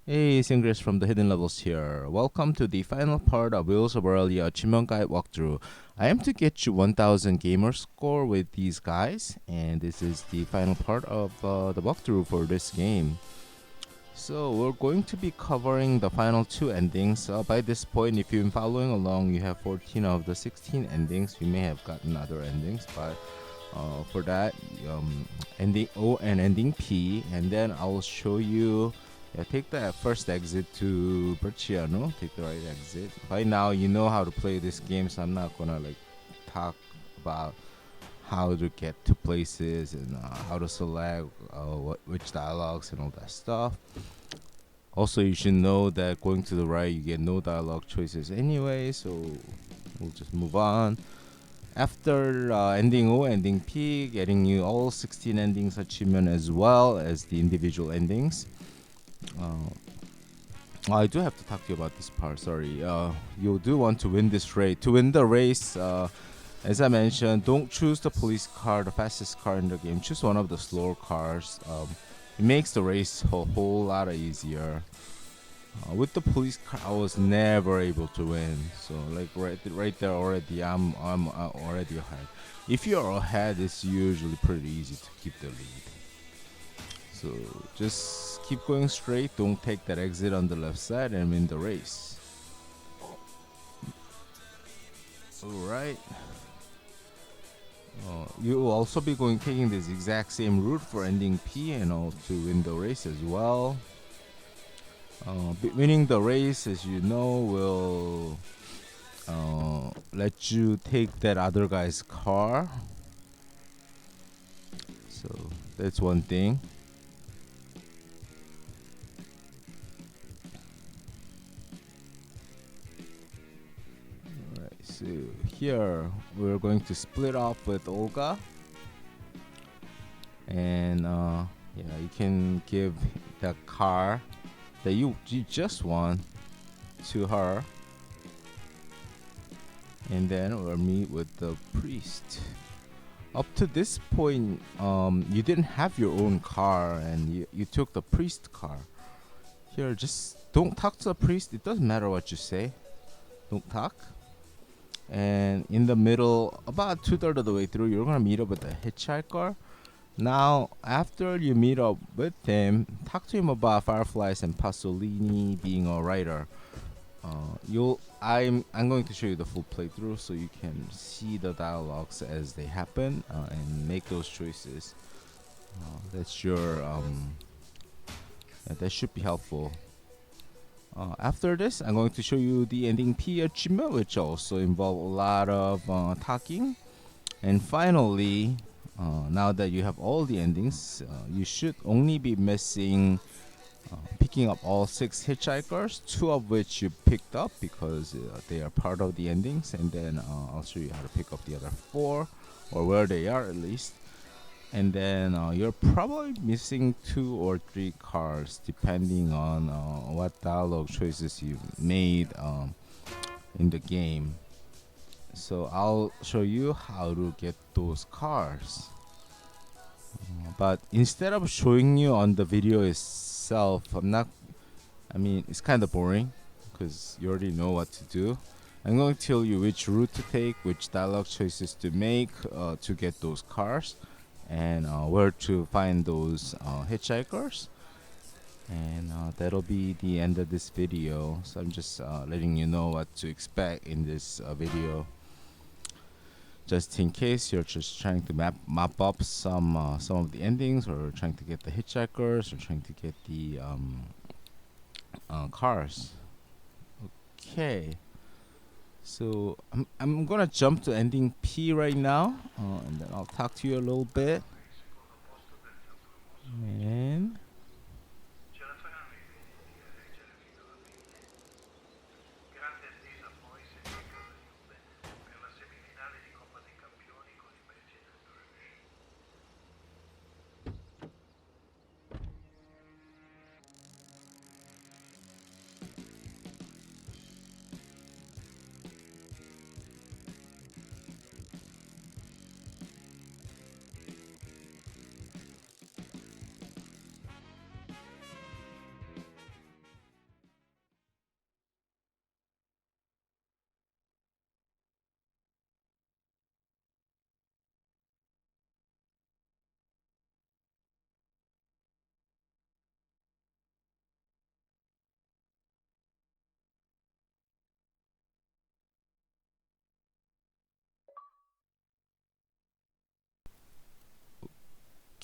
Hey, Sangriaz from the Hidden Levels here. Welcome to the final part of Wheels of Aurelia Achievement Guide walkthrough. I am to get you 1000 gamer score with these guys, and this is the final part of the walkthrough for this game. So we're going to be covering the final two endings. By this point, if you've been following along, you have 14 of the 16 endings. You may have gotten other endings, but for that, ending O and ending P, and then I'll show you. Yeah, take the first exit to Berciano. Take the right exit. By now, you know how to play this game, so I'm not gonna talk about how to get to places and how to select which dialogues and all that stuff. Also, you should know that going to the right, you get no dialogue choices anyway, so we'll just move on. After ending O, ending P, getting you all 16 endings achievement as well as the individual endings. I do have to talk to you about this part. Sorry. You do want to win this race. To win the race, as I mentioned, don't choose the police car, the fastest car in the game. Choose one of the slower cars. It makes the race a whole lot easier. With the police car, I was never able to win. So like right there already, I'm already ahead. If you're ahead, it's usually pretty easy to keep the lead. So just keep going straight. Don't take that exit on the left side and win the race. Alright. You will also be taking this exact same route for ending P and to win the race as well. Winning the race, as you know, will let you take that other guy's car. So that's one thing. Alright, so here we're going to split off with Olga. And yeah, you can give the car that you just won to her, and then we'll meet with the priest. Up to this point, you didn't have your own car, and you took the priest car. Here, just don't talk to the priest. It doesn't matter what you say. Don't talk. And in the middle, about 2/3 of the way through, you're gonna meet up with the hitchhiker. Now, after you meet up with him, talk to him about Fireflies and Pasolini being a writer. I'm going to show you the full playthrough so you can see the dialogues as they happen and make those choices. That should be helpful. After this, I'm going to show you the ending P achievement, which also involve a lot of talking. And finally, now that you have all the endings, you should only be missing picking up all 6 hitchhikers, 2 of which you picked up because they are part of the endings, and then I'll show you how to pick up the other 4, or where they are at least. And then you're probably missing 2 or 3 cars depending on what dialogue choices you've made in the game. So I'll show you how to get those cars. But instead of showing you on the video itself, it's kind of boring because you already know what to do. I'm going to tell you which route to take, which dialogue choices to make to get those cars, and where to find those hitchhikers. And that'll be the end of this video. So I'm just letting you know what to expect in this video, just in case you're just trying to map up some of the endings, or trying to get the hitchhikers, or trying to get the cars. Okay, so I'm gonna jump to ending P right now, and then I'll talk to you a little bit. And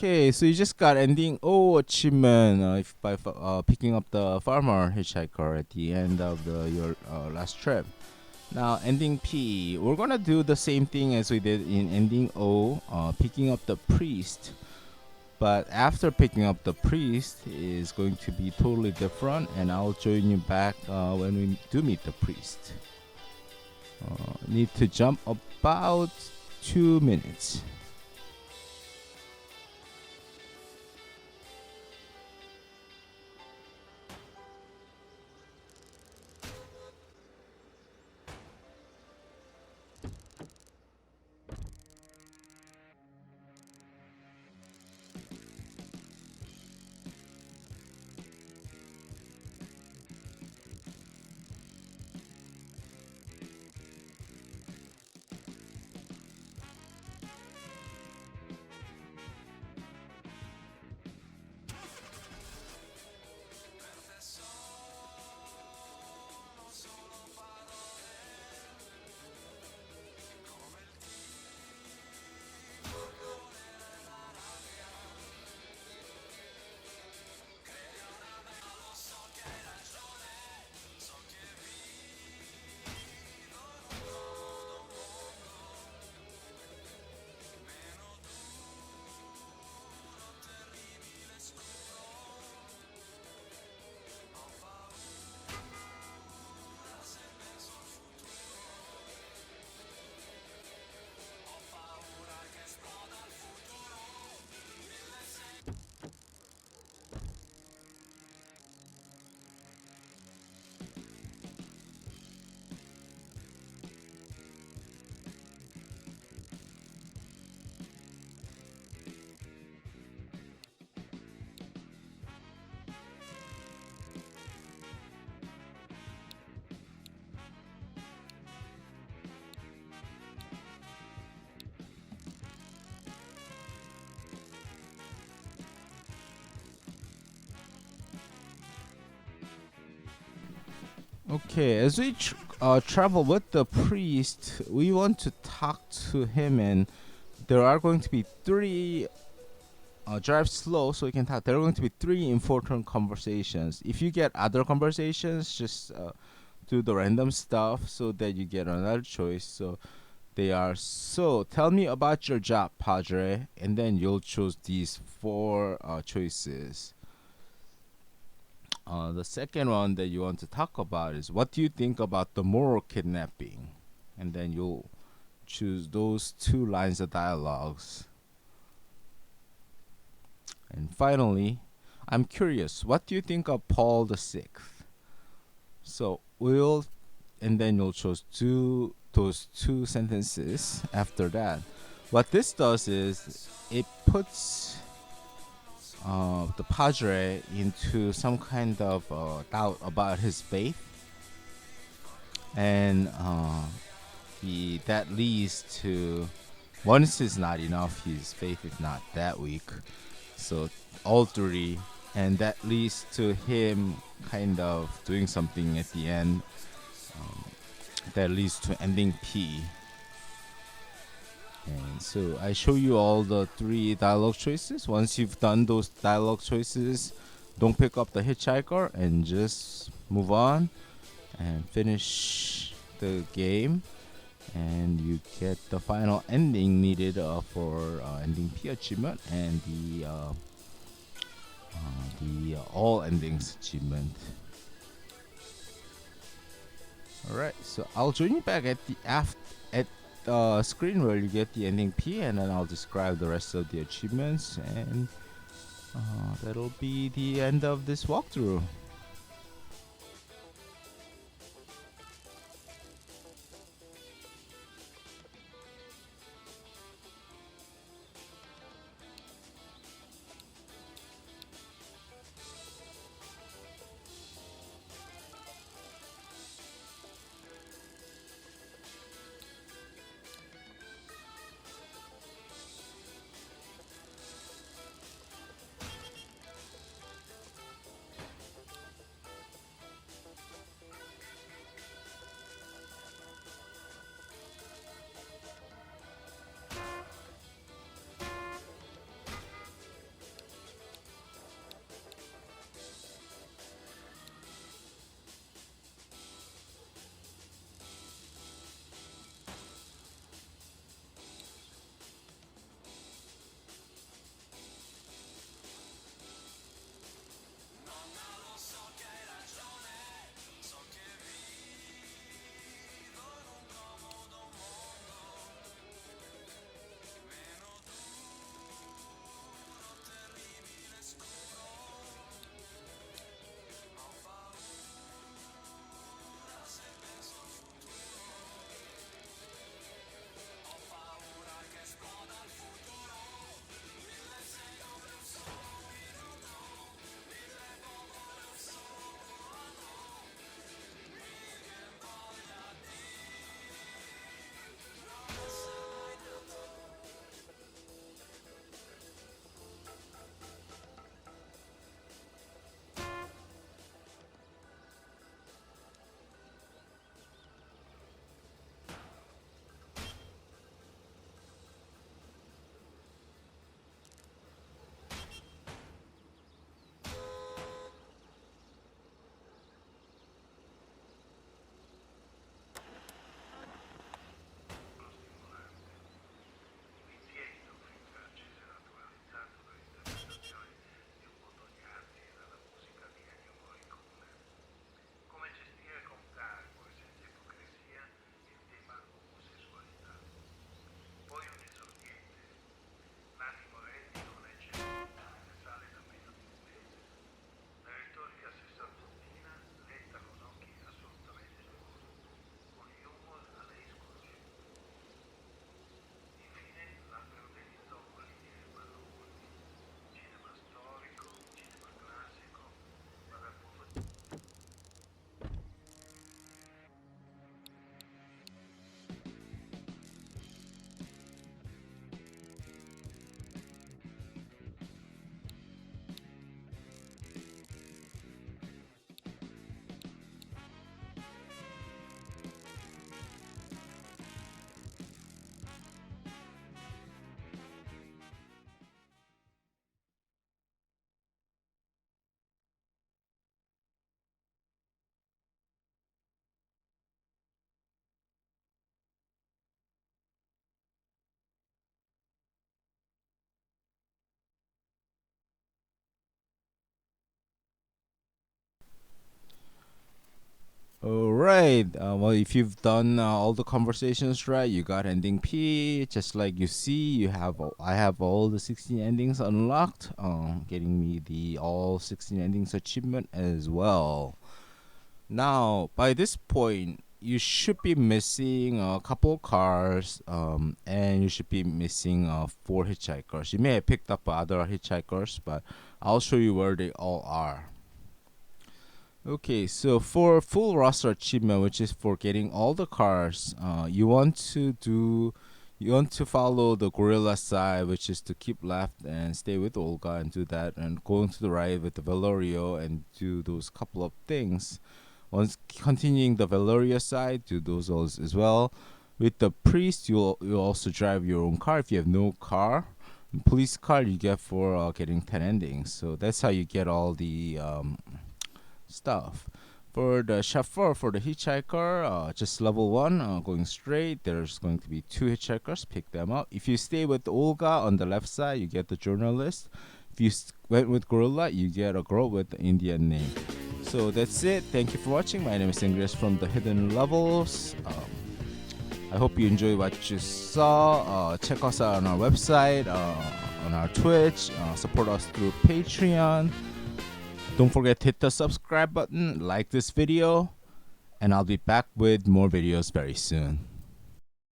Okay, so you just got ending O achievement if by picking up the farmer hitchhiker at the end of your last trip. Now ending P, we're gonna do the same thing as we did in ending O, picking up the priest. But after picking up the priest is going to be totally different, and I'll join you back when we do meet the priest. Need to jump about 2 minutes. Okay, as we travel with the priest, we want to talk to him, and there are going to be three. Drive slow so we can talk. There are going to be three important conversations. If you get other conversations, just do the random stuff so that you get another choice. So they are, so tell me about your job, Padre, and then you'll choose these four choices. The second one that you want to talk about is what do you think about the moral kidnapping? And then you'll choose those two lines of dialogues. And finally, I'm curious, what do you think of Paul the Sixth? So we'll, and then you'll choose those two sentences after that. What this does is it puts the Padre into some kind of doubt about his faith, and that leads to, once is not enough, his faith is not that weak. So all three, and that leads to him kind of doing something at the end that leads to ending P. And so I show you all the three dialogue choices. Once you've done those dialogue choices, don't pick up the hitchhiker and just move on and finish the game. And you get the final ending needed for ending P achievement and the all endings achievement. All right, so I'll join you back at the at the screen where you get the ending P, and then I'll describe the rest of the achievements, and that'll be the end of this walkthrough. Right. Well, if you've done all the conversations right, you got ending P. Just like you see, I have all the 16 endings unlocked. Getting me the all 16 endings achievement as well. Now, by this point, you should be missing a couple cars, and you should be missing 4 hitchhikers. You may have picked up other hitchhikers, but I'll show you where they all are. Okay, so for full roster achievement, which is for getting all the cars, you want to follow the gorilla side, which is to keep left and stay with Olga and do that, and going to the right with the Valerio and do those couple of things. Once continuing the Valerio side, do those as well. With the priest, you'll also drive your own car if you have no car. Police car you get for getting 10 endings. So that's how you get all the stuff. For the chauffeur, for the hitchhiker, just level 1, going straight. There's going to be 2 hitchhikers, pick them up. If you stay with Olga on the left side, you get the journalist. If you went with gorilla, you get a girl with the Indian name. So that's it. Thank you for watching. My name is Sangriaz from the Hidden Levels. I hope you enjoyed what you saw. Check us out on our website, on our Twitch. Support us through Patreon. Don't forget to hit the subscribe button, like this video, and I'll be back with more videos very soon.